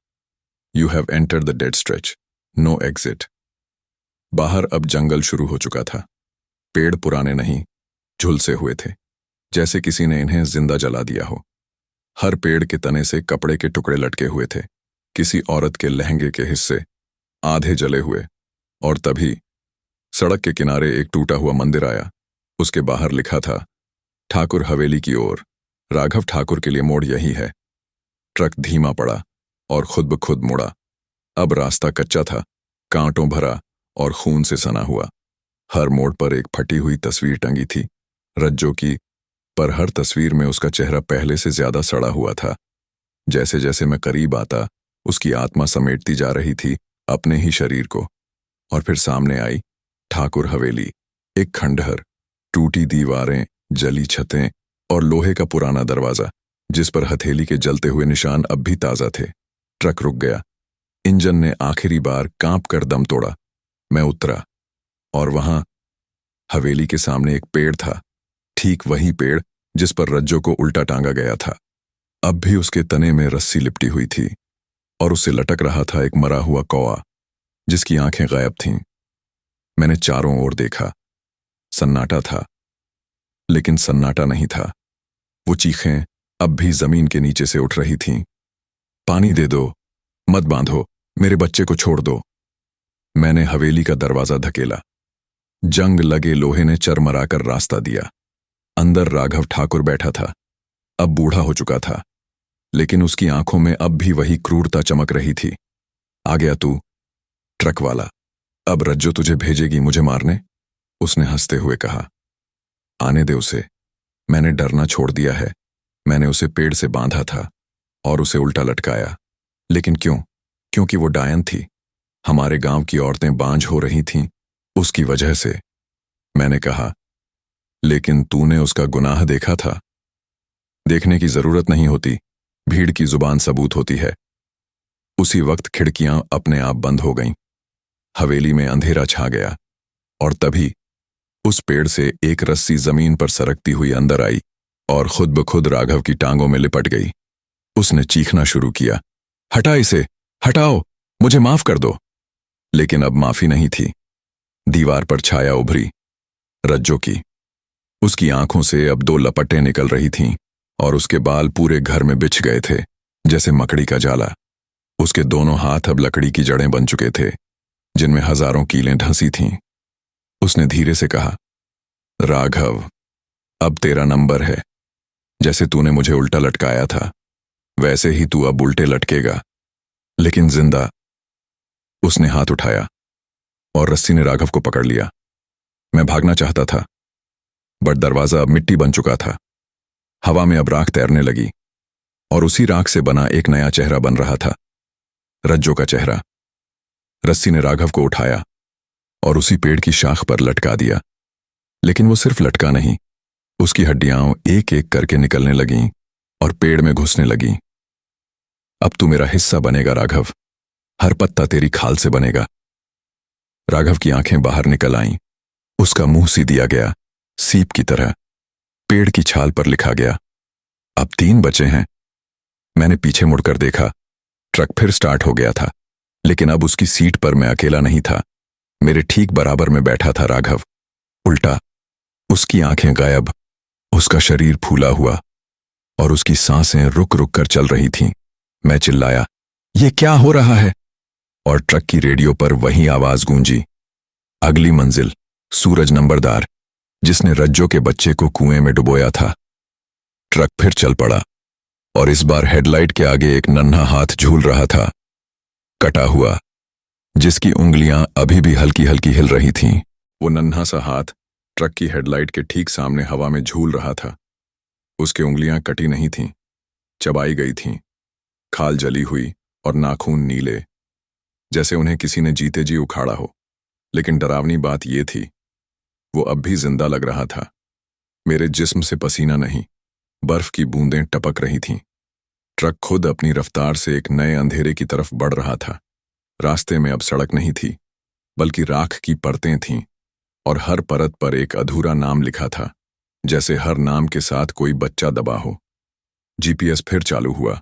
you have entered the dead stretch, no exit. बाहर अब जंगल शुरू हो चुका था। पेड़ पुराने नहीं, झुलसे हुए थे, जैसे किसी ने इन्हें जिंदा जला दिया हो। हर पेड़ के तने से कपड़े के टुकड़े लटके हुए थे, किसी औरत के लहंगे के हिस्से, आधे जले हुए। और तभी सड़क के किनारे एक टूटा हुआ मंदिर आया। उसके बाहर लिखा था, ठाकुर हवेली की ओर, राघव ठाकुर के लिए मोड़ यही है। ट्रक धीमा पड़ा और खुद ब खुद मुड़ा। अब रास्ता कच्चा था, कांटों भरा और खून से सना हुआ। हर मोड़ पर एक फटी हुई तस्वीर टंगी थी, रज्जो की, पर हर तस्वीर में उसका चेहरा पहले से ज्यादा सड़ा हुआ था। जैसे जैसे मैं करीब आता, उसकी आत्मा समेटती जा रही थी अपने ही शरीर को। और फिर सामने आई ठाकुर हवेली, एक खंडहर, टूटी दीवारें, जली छतें और लोहे का पुराना दरवाजा, जिस पर हथेली के जलते हुए निशान अब भी ताजा थे। ट्रक रुक गया। इंजन ने आखिरी बार कांप कर दम तोड़ा। मैं उतरा, और वहां हवेली के सामने एक पेड़ था, ठीक वही पेड़ जिस पर रज्जो को उल्टा टांगा गया था। अब भी उसके तने में रस्सी लिपटी हुई थी, और उससे लटक रहा था एक मरा हुआ कौवा, जिसकी आंखें गायब थीं। मैंने चारों ओर देखा। सन्नाटा था, लेकिन सन्नाटा नहीं था। वो चीखें अब भी जमीन के नीचे से उठ रही थीं। पानी दे दो, मत बांधो, मेरे बच्चे को छोड़ दो। मैंने हवेली का दरवाजा धकेला। जंग लगे लोहे ने चरमराकर रास्ता दिया। अंदर राघव ठाकुर बैठा था। अब बूढ़ा हो चुका था, लेकिन उसकी आंखों में अब भी वही क्रूरता चमक रही थी। आ गया तू? ट्रक वाला, अब रज्जो तुझे भेजेगी मुझे मारने? उसने हंसते हुए कहा। आने दे उसे, मैंने डरना छोड़ दिया है। मैंने उसे पेड़ से बांधा था और उसे उल्टा लटकाया। लेकिन क्यों? क्योंकि वो डायन थी। हमारे गांव की औरतें बांझ हो रही थीं उसकी वजह से। मैंने कहा, लेकिन तूने उसका गुनाह देखा था? देखने की जरूरत नहीं होती, भीड़ की जुबान सबूत होती है। उसी वक्त खिड़कियां अपने आप बंद हो गईं। हवेली में अंधेरा छा गया और तभी उस पेड़ से एक रस्सी जमीन पर सरकती हुई अंदर आई और खुद ब खुद राघव की टांगों में लिपट गई। उसने चीखना शुरू किया, हटा इसे, हटाओ, मुझे माफ कर दो। लेकिन अब माफी नहीं थी। दीवार पर छाया उभरी, रज्जो की। उसकी आंखों से अब दो लपटें निकल रही थीं और उसके बाल पूरे घर में बिछ गए थे जैसे मकड़ी का जाला। उसके दोनों हाथ अब लकड़ी की जड़ें बन चुके थे जिनमें हजारों कीलें ढंसी थीं। उसने धीरे से कहा, राघव, अब तेरा नंबर है। जैसे तूने मुझे उल्टा लटकाया था वैसे ही तू अब उल्टे लटकेगा, लेकिन जिंदा। उसने हाथ उठाया और रस्सी ने राघव को पकड़ लिया। मैं भागना चाहता था, बट दरवाजा अब मिट्टी बन चुका था। हवा में अब राख तैरने लगी और उसी राख से बना एक नया चेहरा बन रहा था, रज्जो का चेहरा। रस्सी ने राघव को उठाया और उसी पेड़ की शाख पर लटका दिया। लेकिन वो सिर्फ लटका नहीं, उसकी हड्डियां एक एक करके निकलने लगीं और पेड़ में घुसने लगीं। अब तू मेरा हिस्सा बनेगा राघव, हर पत्ता तेरी खाल से बनेगा। राघव की आंखें बाहर निकल आईं। उसका मुंह सी दिया गया, सीप की तरह। पेड़ की छाल पर लिखा गया, अब 3 बचे हैं। मैंने पीछे मुड़कर देखा, ट्रक फिर स्टार्ट हो गया था, लेकिन अब उसकी सीट पर मैं अकेला नहीं था। मेरे ठीक बराबर में बैठा था राघव, उल्टा। उसकी आंखें गायब, उसका शरीर फूला हुआ और उसकी सांसें रुक रुक कर चल रही थीं। मैं चिल्लाया, ये क्या हो रहा है? और ट्रक की रेडियो पर वही आवाज गूंजी, अगली मंजिल सूरज नंबरदार, जिसने रज्जो के बच्चे को कुएं में डुबोया था। ट्रक फिर चल पड़ा और इस बार हेडलाइट के आगे एक नन्हा हाथ झूल रहा था, कटा हुआ, जिसकी उंगलियां अभी भी हल्की हल्की हिल रही थीं। वो नन्हा सा हाथ ट्रक की हेडलाइट के ठीक सामने हवा में झूल रहा था। उसकी उंगलियां कटी नहीं थीं, चबाई गई थीं, खाल जली हुई और नाखून नीले, जैसे उन्हें किसी ने जीते जी उखाड़ा हो। लेकिन डरावनी बात यह थी, वो अब भी जिंदा लग रहा था। मेरे जिस्म से पसीना नहीं, बर्फ की बूंदें टपक रही थीं। ट्रक खुद अपनी रफ्तार से एक नए अंधेरे की तरफ बढ़ रहा था। रास्ते में अब सड़क नहीं थी, बल्कि राख की परतें थीं और हर परत पर एक अधूरा नाम लिखा था, जैसे हर नाम के साथ कोई बच्चा दबा हो। जीपीएस फिर चालू हुआ,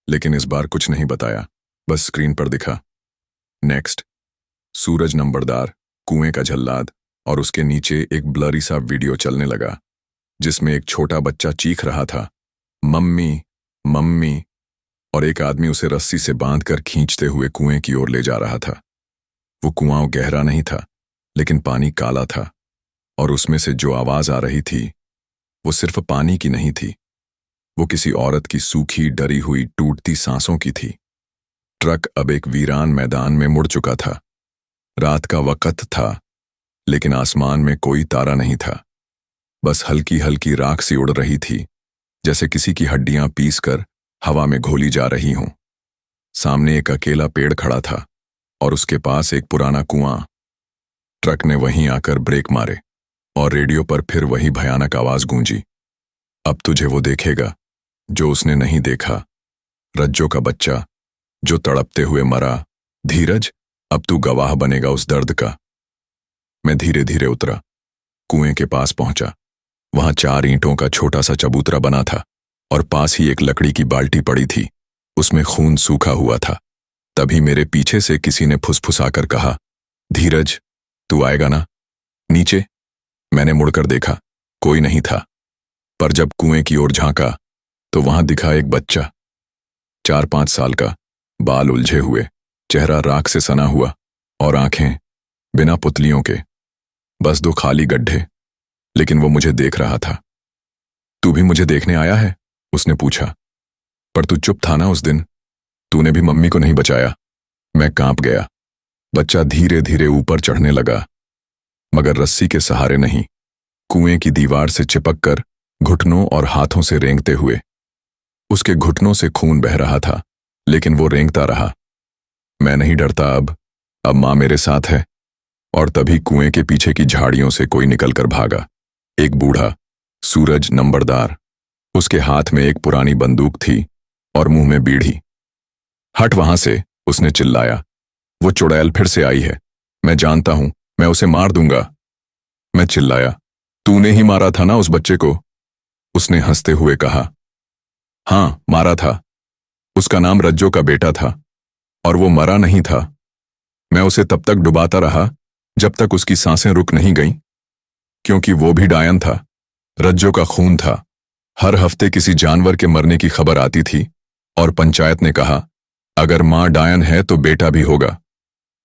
लेकिन इस बार कुछ नहीं बताया, बस स्क्रीन पर दिखा, नेक्स्ट, सूरज नंबरदार, कुएं का जल्लाद। और उसके नीचे एक ब्लरी सा वीडियो चलने लगा जिसमें एक छोटा बच्चा चीख रहा था, मम्मी मम्मी, और एक आदमी उसे रस्सी से बांधकर खींचते हुए कुएं की ओर ले जा रहा था। वो कुआं गहरा नहीं था, लेकिन पानी काला था और उसमें से जो आवाज आ रही थी वो सिर्फ पानी की नहीं थी, वो किसी औरत की सूखी, डरी हुई, टूटती सांसों की थी। ट्रक अब एक वीरान मैदान में मुड़ चुका था। रात का वक्त था, लेकिन आसमान में कोई तारा नहीं था। बस हल्की हल्की राख सी उड़ रही थी, जैसे किसी की हड्डियां पीसकर हवा में घोली जा रही हों। सामने एक अकेला पेड़ खड़ा था और उसके पास एक पुराना कुआं। ट्रक ने वहीं आकर ब्रेक मारे और रेडियो पर फिर वही भयानक आवाज गूंजी, अब तुझे वो देखेगा जो उसने नहीं देखा, रज्जो का बच्चा जो तड़पते हुए मरा। धीरज, अब तू गवाह बनेगा उस दर्द का। मैं धीरे धीरे उतरा, कुएं के पास पहुंचा। वहां 4 ईंटों का छोटा सा चबूतरा बना था और पास ही एक लकड़ी की बाल्टी पड़ी थी, उसमें खून सूखा हुआ था। तभी मेरे पीछे से किसी ने फुसफुसाकर कहा, धीरज, तू आएगा ना नीचे? मैंने मुड़कर देखा, कोई नहीं था, पर जब कुएं की ओर झांका तो वहां दिखा एक बच्चा, 4-5 साल का, बाल उलझे हुए, चेहरा राख से सना हुआ और आंखें बिना पुतलियों के, बस 2 खाली गड्ढे। लेकिन वो मुझे देख रहा था। तू भी मुझे देखने आया है? उसने पूछा। पर तू चुप था ना उस दिन? तूने भी मम्मी को नहीं बचाया। मैं कांप गया। बच्चा धीरे धीरे ऊपर चढ़ने लगा, मगर रस्सी के सहारे नहीं, कुएं की दीवार से चिपक कर घुटनों और हाथों से रेंगते हुए। उसके घुटनों से खून बह रहा था, लेकिन वो रेंगता रहा। मैं नहीं डरता अब मां मेरे साथ है। और तभी कुएं के पीछे की झाड़ियों से कोई निकलकर भागा। एक बूढ़ा, सूरज नंबरदार। उसके हाथ में एक पुरानी बंदूक थी और मुंह में बीड़ी। हट वहां से, उसने चिल्लाया। वो चुड़ैल फिर से आई है। मैं जानता हूं, मैं उसे मार दूंगा। मैं चिल्लाया, तूने ही मारा था ना उस बच्चे को? उसने हंसते हुए कहा, हां, मारा था। उसका नाम रज्जो का बेटा था और वो मरा नहीं था। मैं उसे तब तक डुबाता रहा जब तक उसकी सांसें रुक नहीं गईं, क्योंकि वो भी डायन था। रज्जो का खून था। हर हफ्ते किसी जानवर के मरने की खबर आती थी और पंचायत ने कहा, अगर मां डायन है तो बेटा भी होगा।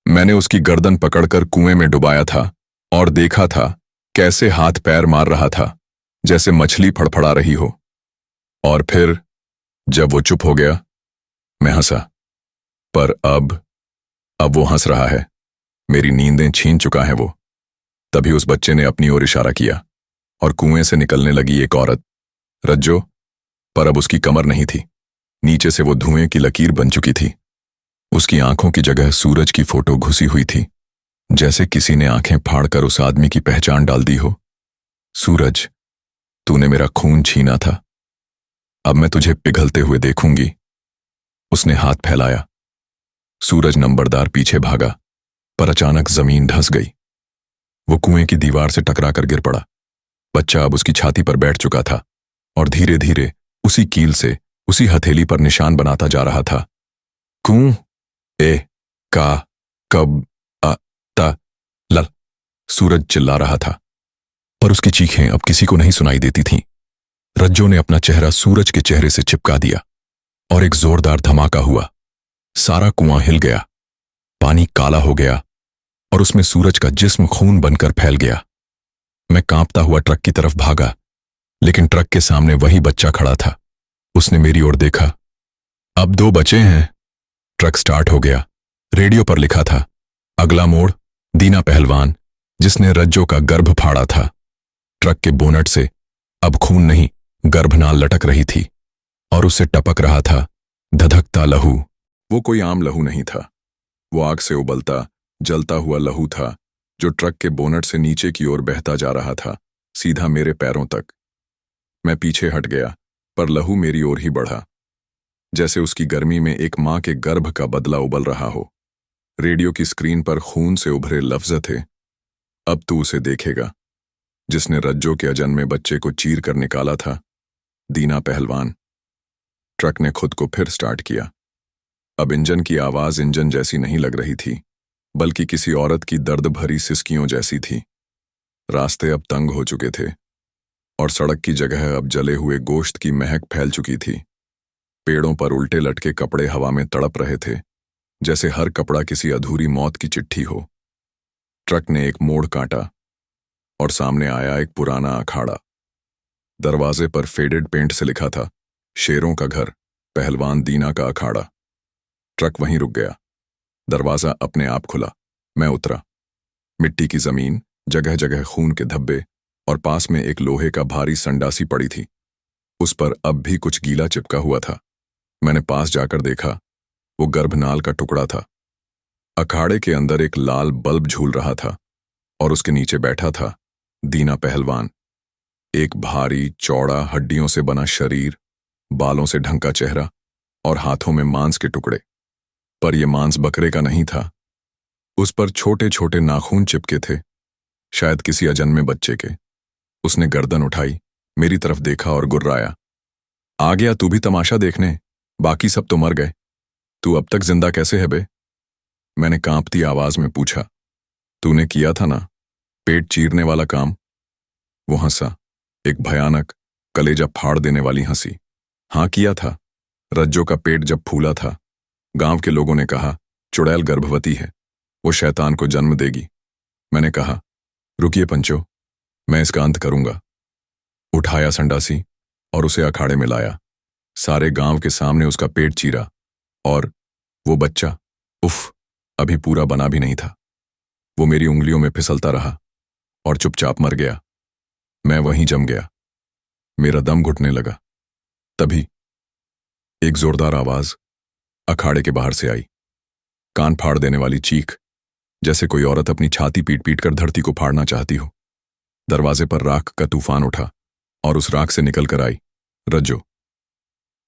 मैंने उसकी गर्दन पकड़कर कुएं में डुबाया था और देखा था कैसे हाथ पैर मार रहा था, जैसे मछली फड़फड़ा रही हो। और फिर जब वो चुप हो गया, मैं हंसा। पर अब वो हंस रहा है। मेरी नींदें छीन चुका है वो। तभी उस बच्चे ने अपनी ओर इशारा किया और कुएं से निकलने लगी एक औरत, रज्जो। पर अब उसकी कमर नहीं थी। नीचे से वो धुएं की लकीर बन चुकी थी। उसकी आंखों की जगह सूरज की फोटो घुसी हुई थी, जैसे किसी ने आंखें फाड़कर उस आदमी की पहचान डाल दी हो। सूरज, तूने मेरा खून छीना था, अब मैं तुझे पिघलते हुए देखूंगी। उसने हाथ फैलाया। सूरज नंबरदार पीछे भागा, पर अचानक जमीन धंस गई। वो कुएं की दीवार से टकराकर गिर पड़ा। बच्चा अब उसकी छाती पर बैठ चुका था और धीरे धीरे उसी कील से उसी हथेली पर निशान बनाता जा रहा था। कूं, ए, का, कब, अ, ता, लल। सूरज चिल्ला रहा था, पर उसकी चीखें अब किसी को नहीं सुनाई देती थीं। रज्जो ने अपना चेहरा सूरज के चेहरे से चिपका दिया और एक जोरदार धमाका हुआ। सारा कुआं हिल गया, पानी काला हो गया और उसमें सूरज का जिस्म खून बनकर फैल गया। मैं कांपता हुआ ट्रक की तरफ भागा, लेकिन ट्रक के सामने वही बच्चा खड़ा था। उसने मेरी ओर देखा। अब 2 बचे हैं। ट्रक स्टार्ट हो गया। रेडियो पर लिखा था, अगला मोड़ दीना पहलवान, जिसने रज्जो का गर्भ फाड़ा था। ट्रक के बोनट से अब खून नहीं, गर्भनाल लटक रही थी और उससे टपक रहा था धधकता लहू। वो कोई आम लहू नहीं था। वो आग से उबलता, जलता हुआ लहू था, जो ट्रक के बोनट से नीचे की ओर बहता जा रहा था, सीधा मेरे पैरों तक। मैं पीछे हट गया, पर लहू मेरी ओर ही बढ़ा, जैसे उसकी गर्मी में एक मां के गर्भ का बदला उबल रहा हो। रेडियो की स्क्रीन पर खून से उभरे लफ्ज थे, अब तू उसे देखेगा, जिसने रज्जो के अजन्मे बच्चे को चीर कर निकाला था, दीना पहलवान। ट्रक ने खुद को फिर स्टार्ट किया। अब इंजन की आवाज इंजन जैसी नहीं लग रही थी, बल्कि किसी औरत की दर्द भरी सिसकियों जैसी थी। रास्ते अब तंग हो चुके थे और सड़क की जगह अब जले हुए गोश्त की महक फैल चुकी थी। पेड़ों पर उल्टे लटके कपड़े हवा में तड़प रहे थे, जैसे हर कपड़ा किसी अधूरी मौत की चिट्ठी हो। ट्रक ने एक मोड़ काटा और सामने आया एक पुराना अखाड़ा। दरवाजे पर फेडेड पेंट से लिखा था, शेरों का घर, पहलवान दीना का अखाड़ा। ट्रक वहीं रुक गया। दरवाजा अपने आप खुला। मैं उतरा। मिट्टी की जमीन, जगह जगह खून के धब्बे और पास में एक लोहे का भारी संडासी पड़ी थी। उस पर अब भी कुछ गीला चिपका हुआ था। मैंने पास जाकर देखा, वो गर्भनाल का टुकड़ा था। अखाड़े के अंदर एक लाल बल्ब झूल रहा था और उसके नीचे बैठा था दीना पहलवान। एक भारी, चौड़ा, हड्डियों से बना शरीर, बालों से ढंका चेहरा और हाथों में मांस के टुकड़े। पर यह मांस बकरे का नहीं था। उस पर छोटे छोटे नाखून चिपके थे, शायद किसी अजन्मे बच्चे के। उसने गर्दन उठाई, मेरी तरफ देखा और गुर्राया, आ गया तू भी तमाशा देखने? बाकी सब तो मर गए, तू अब तक जिंदा कैसे है बे? मैंने कांपती आवाज में पूछा, तूने किया था ना पेट चीरने वाला काम? वो हंसा, एक भयानक, कलेजा फाड़ देने वाली हंसी। हाँ किया था। रज्जो का पेट जब फूला था, गांव के लोगों ने कहा चुड़ैल गर्भवती है, वो शैतान को जन्म देगी। मैंने कहा, रुकिए पंचो, मैं इसका अंत करूंगा। उठाया संडासी और उसे अखाड़े में लाया। सारे गांव के सामने उसका पेट चीरा और वो बच्चा, उफ, अभी पूरा बना भी नहीं था। वो मेरी उंगलियों में फिसलता रहा और चुपचाप मर गया। मैं वहीं जम गया। मेरा दम घुटने लगा। तभी एक जोरदार आवाज अखाड़े के बाहर से आई, कान फाड़ देने वाली चीख, जैसे कोई औरत अपनी छाती पीट पीट कर धरती को फाड़ना चाहती हो। दरवाजे पर राख का तूफान उठा और उस राख से निकलकर आई रज्जो।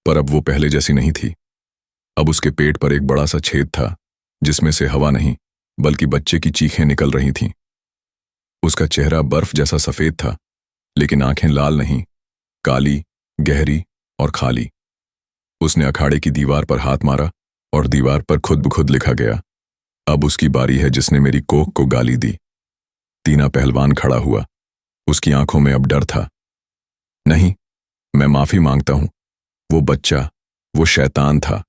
पर अब वो पहले जैसी नहीं थी। अब उसके पेट पर एक बड़ा सा छेद था, जिसमें से हवा नहीं बल्कि बच्चे की चीखें निकल रही थीं। उसका चेहरा बर्फ जैसा सफेद था, लेकिन आंखें लाल नहीं, काली, गहरी और खाली। उसने अखाड़े की दीवार पर हाथ मारा और दीवार पर खुद ब खुद लिखा गया, अब उसकी बारी है जिसने मेरी कोख को गाली दी। तीना पहलवान खड़ा हुआ। उसकी आंखों में अब डर था। नहीं, मैं माफी मांगता हूं। वो बच्चा, वो शैतान था,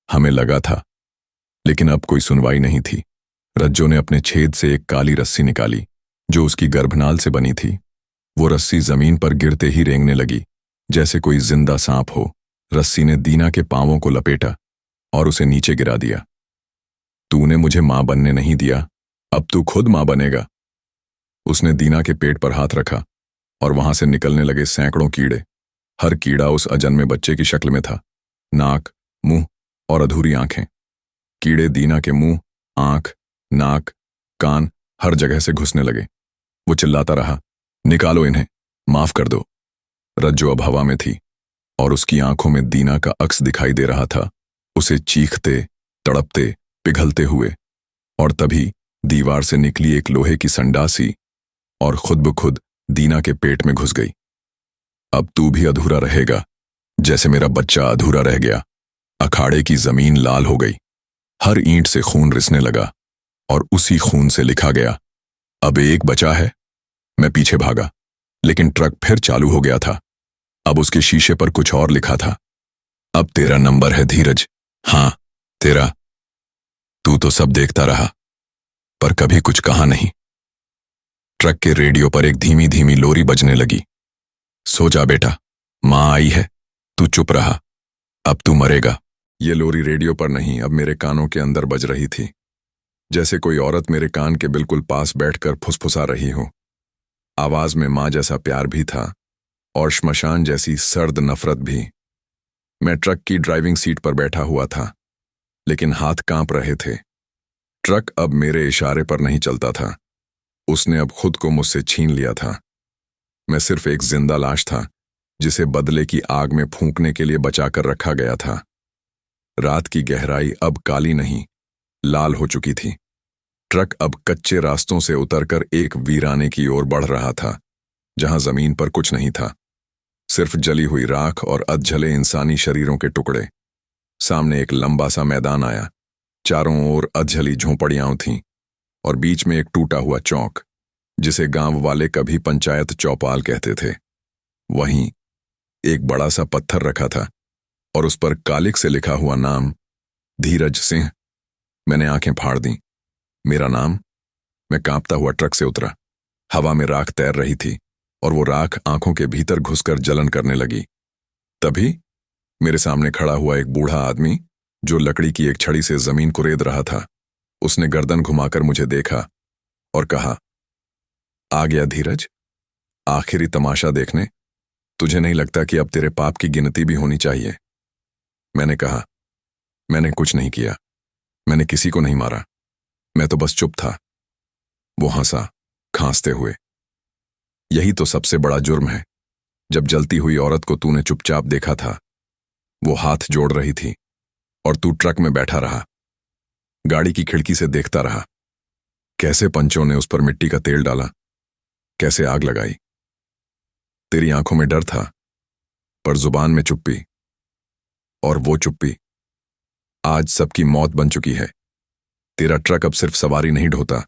हमें लगा था। लेकिन अब कोई सुनवाई नहीं थी। रज्जो ने अपने छेद से एक काली रस्सी निकाली, जो उसकी गर्भनाल से बनी थी। वो रस्सी जमीन पर गिरते ही रेंगने लगी, जैसे कोई जिंदा सांप हो। रस्सी ने दीना के पांवों को लपेटा और उसे नीचे गिरा दिया। तूने मुझे मां बनने नहीं दिया, अब तू खुद मां बनेगा। उसने दीना के पेट पर हाथ रखा और वहां से निकलने लगे सैकड़ों कीड़े। हर कीड़ा उस अजन्मे बच्चे की शक्ल में था, नाक, मुंह और अधूरी आंखें। कीड़े दीना के मुंह, आंख, नाक, कान हर जगह से घुसने लगे। वो चिल्लाता रहा, निकालो इन्हें, माफ कर दो। रज्जो अब हवा में थी और उसकी आंखों में दीना का अक्स दिखाई दे रहा था, उसे चीखते, तड़पते, पिघलते हुए। और तभी दीवार से निकली एक लोहे की संडासी और खुद ब खुद दीना के पेट में घुस गई। अब तू भी अधूरा रहेगा, जैसे मेरा बच्चा अधूरा रह गया। अखाड़े की जमीन लाल हो गई। हर ईंट से खून रिसने लगा और उसी खून से लिखा गया, अब एक बचा है। मैं पीछे भागा, लेकिन ट्रक फिर चालू हो गया था। अब उसके शीशे पर कुछ और लिखा था, अब तेरा नंबर है धीरज। हां, तेरा। तू तो सब देखता रहा, पर कभी कुछ कहा नहीं। ट्रक के रेडियो पर एक धीमी धीमी लोरी बजने लगी। सो जा बेटा, मां आई है, तू चुप रहा, अब तू मरेगा। ये लोरी रेडियो पर नहीं, अब मेरे कानों के अंदर बज रही थी, जैसे कोई औरत मेरे कान के बिल्कुल पास बैठकर फुसफुसा रही हो। आवाज में मां जैसा प्यार भी था और श्मशान जैसी सर्द नफरत भी। मैं ट्रक की ड्राइविंग सीट पर बैठा हुआ था, लेकिन हाथ कांप रहे थे। ट्रक अब मेरे इशारे पर नहीं चलता था। उसने अब खुद को मुझसे छीन लिया था। मैं सिर्फ एक जिंदा लाश था, जिसे बदले की आग में फूंकने के लिए बचाकर रखा गया था। रात की गहराई अब काली नहीं, लाल हो चुकी थी। ट्रक अब कच्चे रास्तों से उतरकर एक वीराने की ओर बढ़ रहा था, जहां जमीन पर कुछ नहीं था, सिर्फ जली हुई राख और अधजले इंसानी शरीरों के टुकड़े। सामने एक लंबा सा मैदान आया। चारों ओर अधजली झोंपड़ियां थीं और बीच में एक टूटा हुआ चौक, जिसे गांव वाले कभी पंचायत चौपाल कहते थे। वहीं एक बड़ा सा पत्थर रखा था और उस पर कालिक से लिखा हुआ नाम, धीरज सिंह। मैंने आंखें फाड़ दी। मेरा नाम। मैं कांपता हुआ ट्रक से उतरा। हवा में राख तैर रही थी और वो राख आंखों के भीतर घुसकर जलन करने लगी। तभी मेरे सामने खड़ा हुआ एक बूढ़ा आदमी, जो लकड़ी की एक छड़ी से जमीन को रेत रहा था। उसने गर्दन घुमाकर मुझे देखा और कहा, आ गया धीरज, आखिरी तमाशा देखने। तुझे नहीं लगता कि अब तेरे पाप की गिनती भी होनी चाहिए? मैंने कहा, मैंने कुछ नहीं किया, मैंने किसी को नहीं मारा, मैं तो बस चुप था। वो हंसा, खांसते हुए। यही तो सबसे बड़ा जुर्म है। जब जलती हुई औरत को तूने चुपचाप देखा था, वो हाथ जोड़ रही थी और तू ट्रक में बैठा रहा, गाड़ी की खिड़की से देखता रहा। कैसे पंचों ने उस पर मिट्टी का तेल डाला, कैसे आग लगाई। तेरी आंखों में डर था, पर जुबान में चुप्पी। और वो चुप्पी आज सबकी मौत बन चुकी है। तेरा ट्रक अब सिर्फ सवारी नहीं ढोता,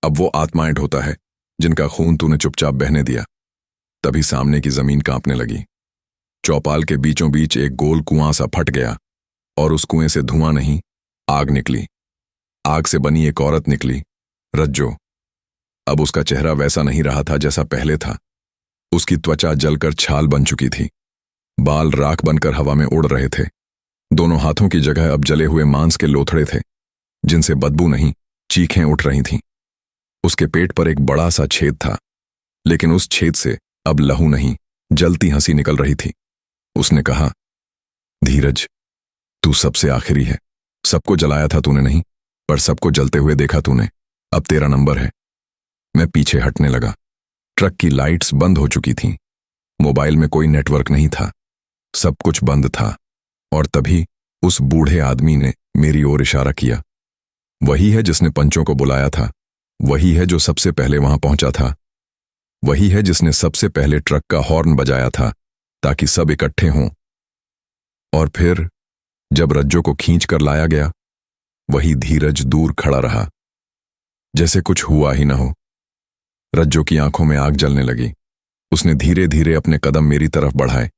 अब वो आत्माएं ढोता है, जिनका खून तूने चुपचाप बहने दिया। तभी सामने की जमीन कांपने लगी। चौपाल के बीचों बीच एक गोल कुआं सा फट गया और उस कुएं से धुआं नहीं, आग निकली। आग से बनी एक औरत निकली, रज्जो। अब उसका चेहरा वैसा नहीं रहा था जैसा पहले था। उसकी त्वचा जलकर छाल बन चुकी थी। बाल राख बनकर हवा में उड़ रहे थे। दोनों हाथों की जगह अब जले हुए मांस के लोथड़े थे। जिनसे बदबू नहीं, चीखें उठ रही थीं। उसके पेट पर एक बड़ा सा छेद था, लेकिन उस छेद से अब लहू नहीं, जलती हंसी निकल रही थी। उसने कहा, धीरज, तू सबसे आखिरी है। सबको जलाया था तूने नहीं, पर सबको जलते हुए देखा तूने। अब तेरा नंबर है। मैं पीछे हटने लगा। ट्रक की लाइट्स बंद हो चुकी थीं। मोबाइल में कोई नेटवर्क नहीं था। सब कुछ बंद था। और तभी उस बूढ़े आदमी ने मेरी ओर इशारा किया। वही है जिसने पंचों को बुलाया था। वही है जो सबसे पहले वहां पहुंचा था। वही है जिसने सबसे पहले ट्रक का हॉर्न बजाया था ताकि सब इकट्ठे हों। और फिर जब रज्जो को खींच कर लाया गया, वही धीरज दूर खड़ा रहा, जैसे कुछ हुआ ही न हो। रज्जो की आंखों में आग जलने लगी। उसने धीरे धीरे अपने कदम मेरी तरफ बढ़ाए।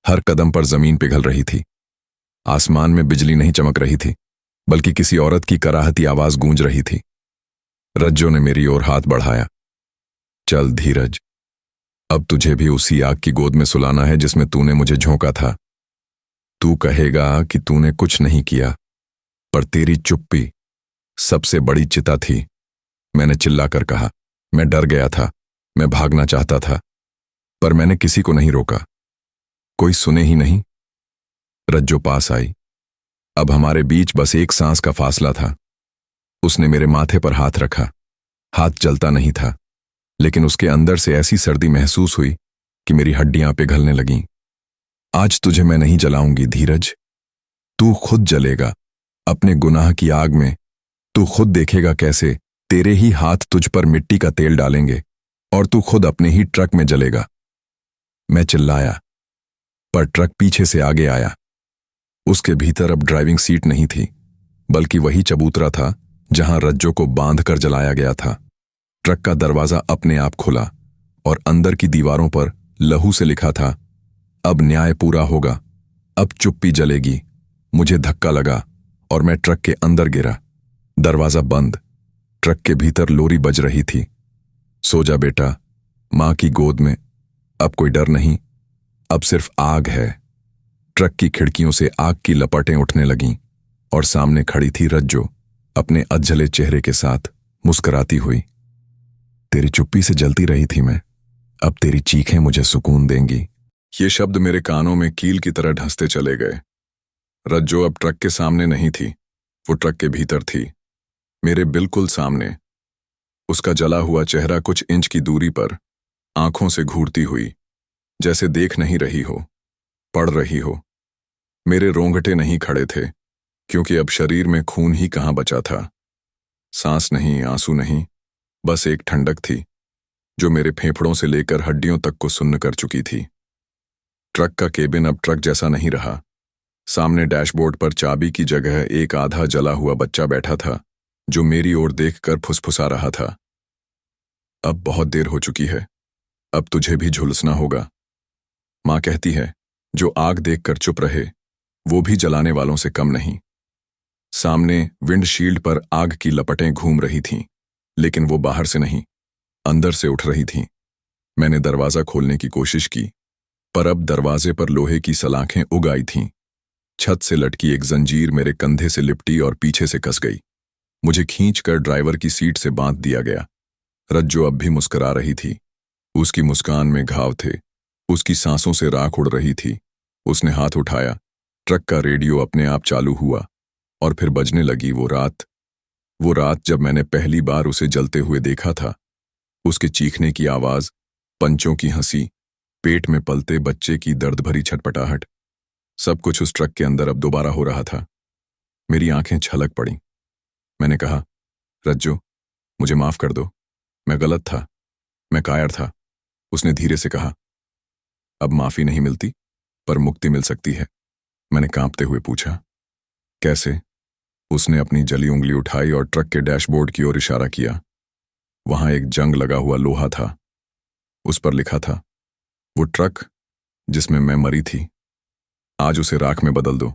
हर कदम पर जमीन पिघल रही थी। आसमान में बिजली नहीं चमक रही थी, बल्कि किसी औरत की कराहती आवाज गूंज रही थी। रज्जो ने मेरी ओर हाथ बढ़ाया। चल धीरज, अब तुझे भी उसी आग की गोद में सुलाना है जिसमें तूने मुझे झोंका था। तू कहेगा कि तूने कुछ नहीं किया, पर तेरी चुप्पी सबसे बड़ी चिता थी। मैंने चिल्लाकर कहा। मैं डर गया था, मैं भागना चाहता था, पर मैंने किसी को नहीं रोका। कोई सुने ही नहीं। रज्जो पास आई। अब हमारे बीच बस एक सांस का फासला था। उसने मेरे माथे पर हाथ रखा। हाथ जलता नहीं था, लेकिन उसके अंदर से ऐसी सर्दी महसूस हुई कि मेरी हड्डियां पिघलने लगीं। आज तुझे मैं नहीं जलाऊंगी धीरज, तू खुद जलेगा अपने गुनाह की आग में। तू खुद देखेगा कैसे तेरे ही हाथ तुझ पर मिट्टी का तेल डालेंगे और तू खुद अपने ही ट्रक में जलेगा। मैं चिल्लाया, पर ट्रक पीछे से आगे आया। उसके भीतर अब ड्राइविंग सीट नहीं थी, बल्कि वही चबूतरा था जहां रज्जो को बांध कर जलाया गया था। ट्रक का दरवाजा अपने आप खुला और अंदर की दीवारों पर लहू से लिखा था, अब न्याय पूरा होगा, अब चुप्पी जलेगी। मुझे धक्का लगा और मैं ट्रक के अंदर गिरा। दरवाजा बंद। ट्रक के भीतर लोरी बज रही थी। सो जा बेटा, मां की गोद में। अब कोई डर नहीं, अब सिर्फ आग है। ट्रक की खिड़कियों से आग की लपटें उठने लगीं और सामने खड़ी थी रज्जो, अपने अधजले चेहरे के साथ मुस्कुराती हुई। तेरी चुप्पी से जलती रही थी मैं, अब तेरी चीखें मुझे सुकून देंगी। ये शब्द मेरे कानों में कील की तरह ढंसते चले गए। रज्जो अब ट्रक के सामने नहीं थी, वो ट्रक के भीतर थी, मेरे बिल्कुल सामने। उसका जला हुआ चेहरा कुछ इंच की दूरी पर, आंखों से घूरती हुई, जैसे देख नहीं रही हो, पढ़ रही हो। मेरे रोंगटे नहीं खड़े थे, क्योंकि अब शरीर में खून ही कहां बचा था। सांस नहीं, आंसू नहीं, बस एक ठंडक थी जो मेरे फेफड़ों से लेकर हड्डियों तक को सुन्न कर चुकी थी। ट्रक का केबिन अब ट्रक जैसा नहीं रहा। सामने डैशबोर्ड पर चाबी की जगह एक आधा जला हुआ बच्चा बैठा था, जो मेरी ओर देखकर फुसफुसा रहा था। अब बहुत देर हो चुकी है, अब तुझे भी झुलसना होगा। मां कहती है, जो आग देखकर चुप रहे, वो भी जलाने वालों से कम नहीं। सामने विंडशील्ड पर आग की लपटें घूम रही थीं, लेकिन वो बाहर से नहीं, अंदर से उठ रही थीं। मैंने दरवाजा खोलने की कोशिश की, पर अब दरवाजे पर लोहे की सलाखें उग आई थीं। छत से लटकी एक जंजीर मेरे कंधे से लिपटी और पीछे से कस गई। मुझे खींचकर ड्राइवर की सीट से बांध दिया गया। रज्जो अब भी मुस्कुरा रही थी। उसकी मुस्कान में घाव थे, उसकी सांसों से राख उड़ रही थी। उसने हाथ उठाया, ट्रक का रेडियो अपने आप चालू हुआ और फिर बजने लगी वो रात जब मैंने पहली बार उसे जलते हुए देखा था। उसके चीखने की आवाज, पंचों की हंसी, पेट में पलते बच्चे की दर्द भरी छटपटाहट, सब कुछ उस ट्रक के अंदर अब दोबारा हो रहा था। मेरी आंखें छलक पड़ी। मैंने कहा, रज्जो, मुझे माफ कर दो, मैं गलत था, मैं कायर था। उसने धीरे से कहा, अब माफी नहीं मिलती, पर मुक्ति मिल सकती है। मैंने कांपते हुए पूछा, कैसे? उसने अपनी जली उंगली उठाई और ट्रक के डैशबोर्ड की ओर इशारा किया। वहां एक जंग लगा हुआ लोहा था। उस पर लिखा था, वो ट्रक जिसमें मैं मरी थी, आज उसे राख में बदल दो,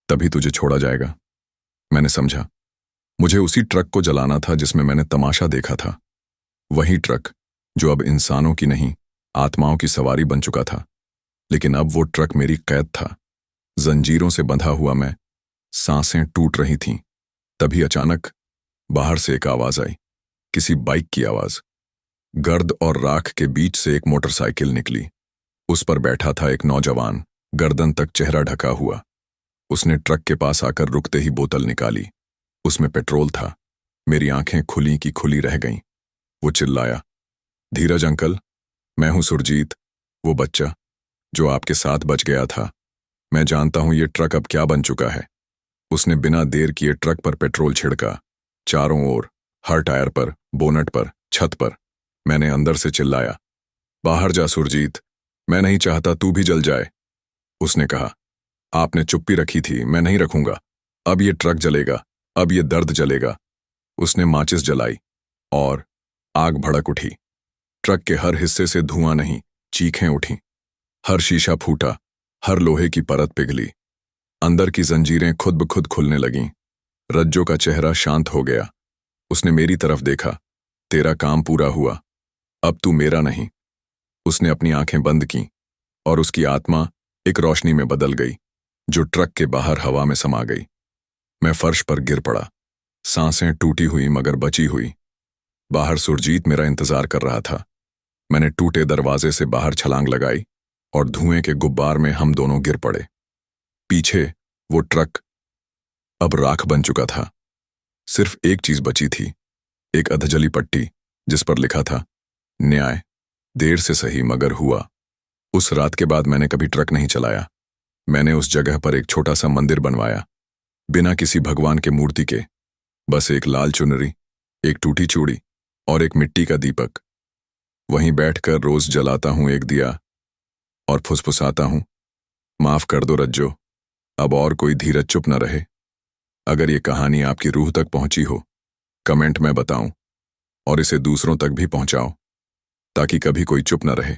तभी तुझे छोड़ा जाएगा। मैंने समझा, मुझे उसी ट्रक को जलाना था जिसमें मैंने तमाशा देखा था। वही ट्रक जो अब इंसानों की नहीं, आत्माओं की सवारी बन चुका था। लेकिन अब वो ट्रक मेरी कैद था। जंजीरों से बंधा हुआ मैं, सांसें टूट रही थीं। तभी अचानक बाहर से एक आवाज आई, किसी बाइक की आवाज। गर्द और राख के बीच से एक मोटरसाइकिल निकली। उस पर बैठा था एक नौजवान, गर्दन तक चेहरा ढका हुआ। उसने ट्रक के पास आकर रुकते ही बोतल निकाली। उसमें पेट्रोल था। मेरी आंखें खुली की खुली रह गईं। वो चिल्लाया, धीरज अंकल, मैं हूं सुरजीत, वो बच्चा जो आपके साथ बच गया था। मैं जानता हूं ये ट्रक अब क्या बन चुका है। उसने बिना देर किए ट्रक पर पेट्रोल छिड़का, चारों ओर, हर टायर पर, बोनट पर, छत पर। मैंने अंदर से चिल्लाया, बाहर जा सुरजीत, मैं नहीं चाहता तू भी जल जाए। उसने कहा, आपने चुप्पी रखी थी, मैं नहीं रखूंगा। अब ये ट्रक जलेगा, अब ये दर्द जलेगा। उसने माचिस जलाई और आग भड़क उठी। ट्रक के हर हिस्से से धुआं नहीं, चीखें उठीं। हर शीशा फूटा, हर लोहे की परत पिघली। अंदर की जंजीरें खुद ब खुद खुलने लगीं। रज्जो का चेहरा शांत हो गया। उसने मेरी तरफ देखा, तेरा काम पूरा हुआ, अब तू मेरा नहीं। उसने अपनी आंखें बंद कीं और उसकी आत्मा एक रोशनी में बदल गई, जो ट्रक के बाहर हवा में समा गई। मैं फर्श पर गिर पड़ा, सांसें टूटी हुई मगर बची हुई। बाहर सुरजीत मेरा इंतजार कर रहा था। मैंने टूटे दरवाजे से बाहर छलांग लगाई और धुएं के गुब्बार में हम दोनों गिर पड़े। पीछे वो ट्रक अब राख बन चुका था। सिर्फ एक चीज बची थी, एक अधजली पट्टी जिस पर लिखा था, न्याय, देर से सही मगर हुआ। उस रात के बाद मैंने कभी ट्रक नहीं चलाया। मैंने उस जगह पर एक छोटा सा मंदिर बनवाया, बिना किसी भगवान के मूर्ति के, बस एक लाल चुनरी, एक टूटी चूड़ी और एक मिट्टी का दीपक। वहीं बैठकर रोज जलाता हूं एक दिया और फुसफुसाता हूं, माफ कर दो रज्जो, अब और कोई धीरज चुप न रहे। अगर ये कहानी आपकी रूह तक पहुंची हो, कमेंट में बताऊं और इसे दूसरों तक भी पहुंचाओ, ताकि कभी कोई चुप न रहे।